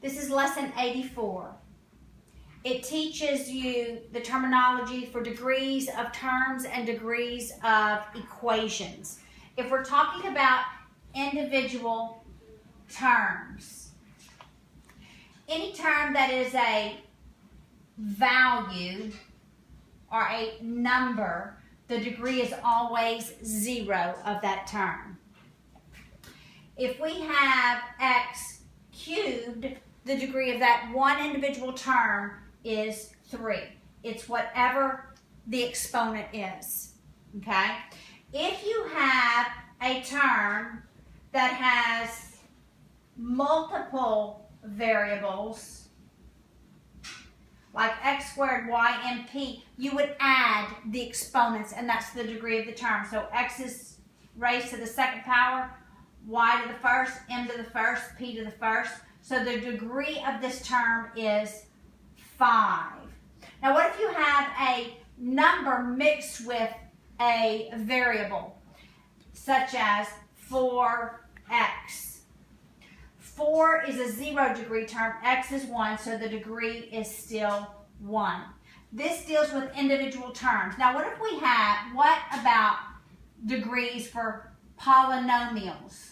This is lesson 84. It teaches you the terminology for degrees of terms and degrees of equations. If we're talking about individual terms, any term that is a value or a number, the degree is always 0 of that term. If we have x cubed, the degree of that one individual term is 3. It's whatever the exponent is, okay? If you have a term that has multiple variables, like x squared, y, and p, you would add the exponents, and that's the degree of the term. So x is raised to the second power, y to the first, m to the first, p to the first. So the degree of this term is 5. Now what if you have a number mixed with a variable, such as 4x? 4 is a 0 degree term, x is 1, so the degree is still 1. This deals with individual terms. Now what about degrees for polynomials?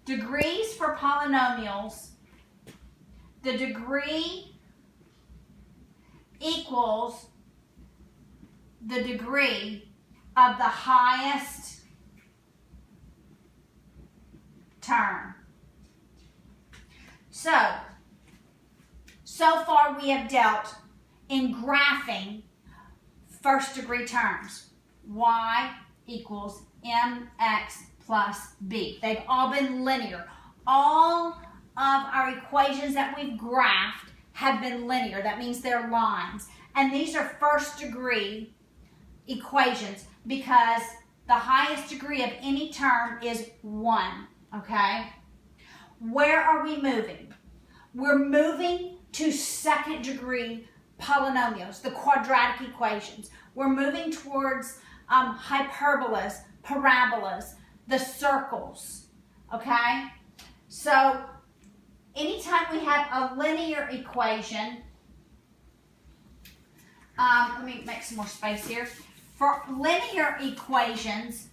Degrees for polynomials, the degree equals the degree of the highest term. So far we have dealt in graphing first degree terms. Y equals mx plus b. They've all been linear. All of our equations that we've graphed have been linear. That means they're lines. And these are first degree equations because the highest degree of any term is 1. Okay? Where are we moving? We're moving to second degree polynomials, the quadratic equations. We're moving towards hyperbolas, parabolas, the circles. Okay? So anytime we have a linear equation, let me make some more space here. For linear equations,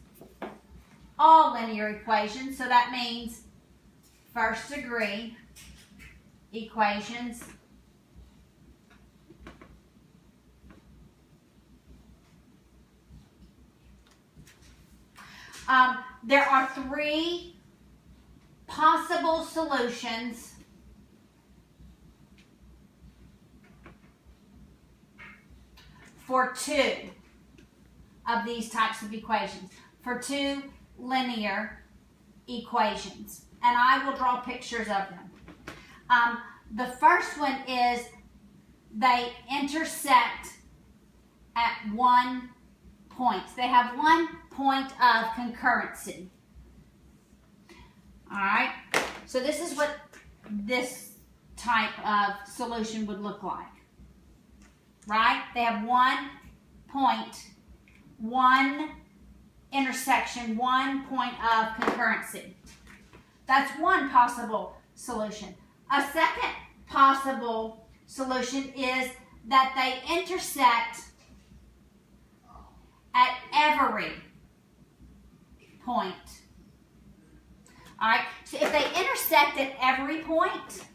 all linear equations, so that means first degree equations, there are 3 possible solutions for 2 of these types of equations, for 2 linear equations. And I will draw pictures of them. The first one is they intersect at 1 point. They have 1 point of concurrency. All right, so this is what this type of solution would look like, right? They have 1 point, 1 intersection, 1 point of concurrency. That's one possible solution. A second possible solution is that they intersect at every point. All right, so if they intersect at every point,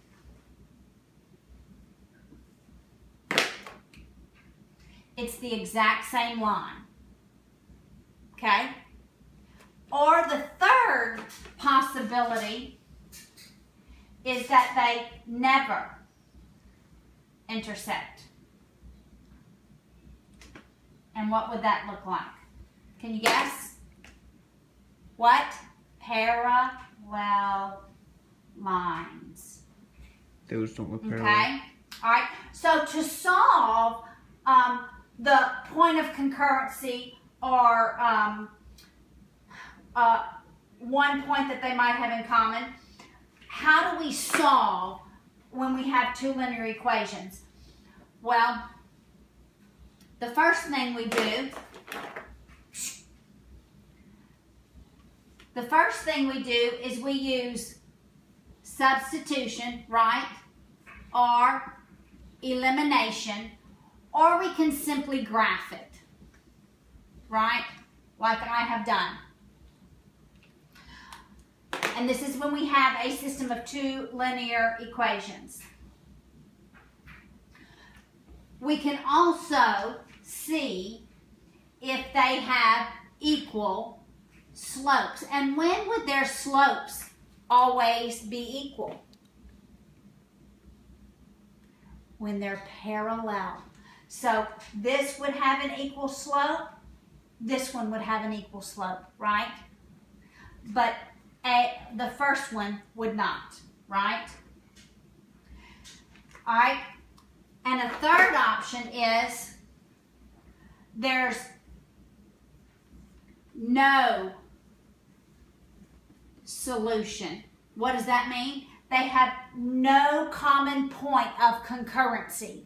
it's the exact same line. Okay? Or the third possibility is that they never intersect. And what would that look like? Can you guess? What? Parallel lines. Those don't look parallel. Okay? All right. So to solve the point of concurrency or 1 point that they might have in common, how do we solve when we have 2 linear equations? Well, the first thing we do is we use substitution, right, or elimination, or we can simply graph it, right, like I have done. And this is when we have a system of two linear equations. We can also see if they have equal slopes. And when would their slopes always be equal? When they're parallel. So this would have an equal slope. This one would have an equal slope, right? But the first one would not, right? All right. And a third option is there's no solution. What does that mean? They have no common point of concurrency.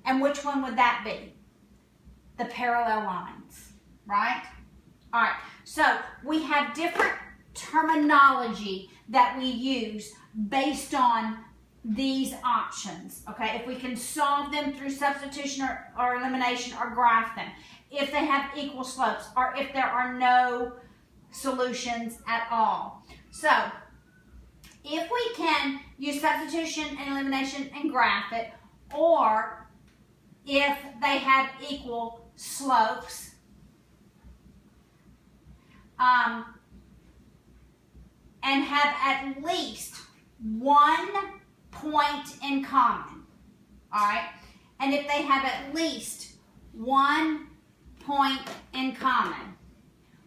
And which one would that be? The parallel lines, right? All right, so we have different terminology that we use based on these options, okay? If we can solve them through substitution or elimination or graph them, if they have equal slopes, or if there are no solutions at all. So, if we can use substitution and elimination and graph it, or if they have equal slopes, and have at least one point in common, all right? And if they have at least one point in common,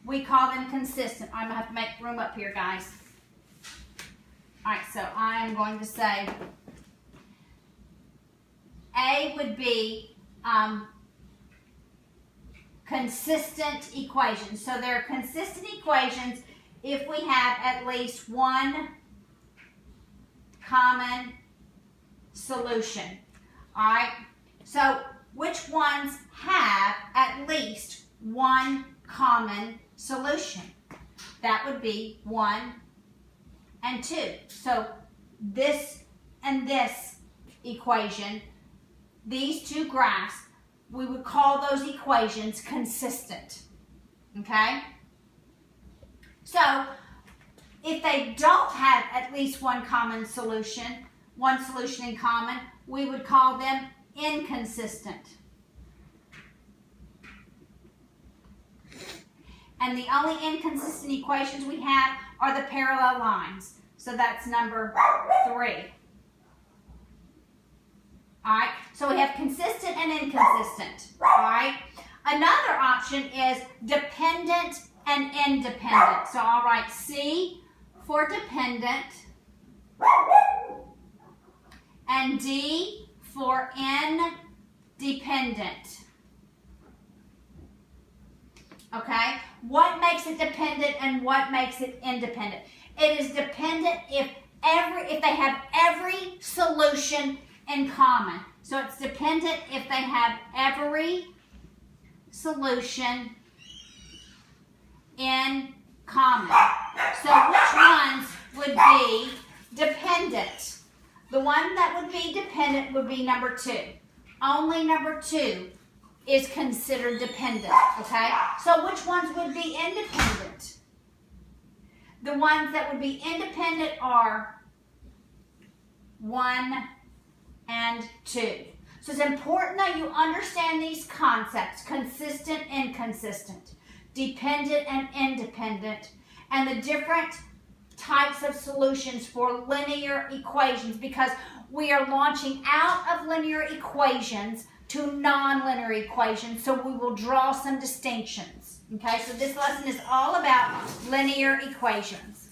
we call them consistent. I'm gonna have to make room up here, guys. All right, so I am going to say A would be consistent equations. So they're consistent equations if we have at least one common solution. All right, so which ones have at least one common solution? That would be 1 and 2. So this and this equation, these two graphs, we would call those equations consistent, okay? So if they don't have at least one common solution, one solution in common, we would call them inconsistent. And the only inconsistent equations we have are the parallel lines. So that's number 3. All right, so we have consistent and inconsistent, all right? Another option is dependent and independent. So I'll write C for dependent and D for independent. Okay, what makes it dependent and what makes it independent? It is dependent if they have every solution in common. So it's dependent if they have every solution in common. So which ones would be dependent? The one that would be dependent would be number 2. Only number 2 is considered dependent, okay? So which ones would be independent? The ones that would be independent are 1 and 2. So it's important that you understand these concepts: consistent, inconsistent, dependent and independent, and the different types of solutions for linear equations, because we are launching out of linear equations to nonlinear equations, so we will draw some distinctions. Okay, so this lesson is all about linear equations.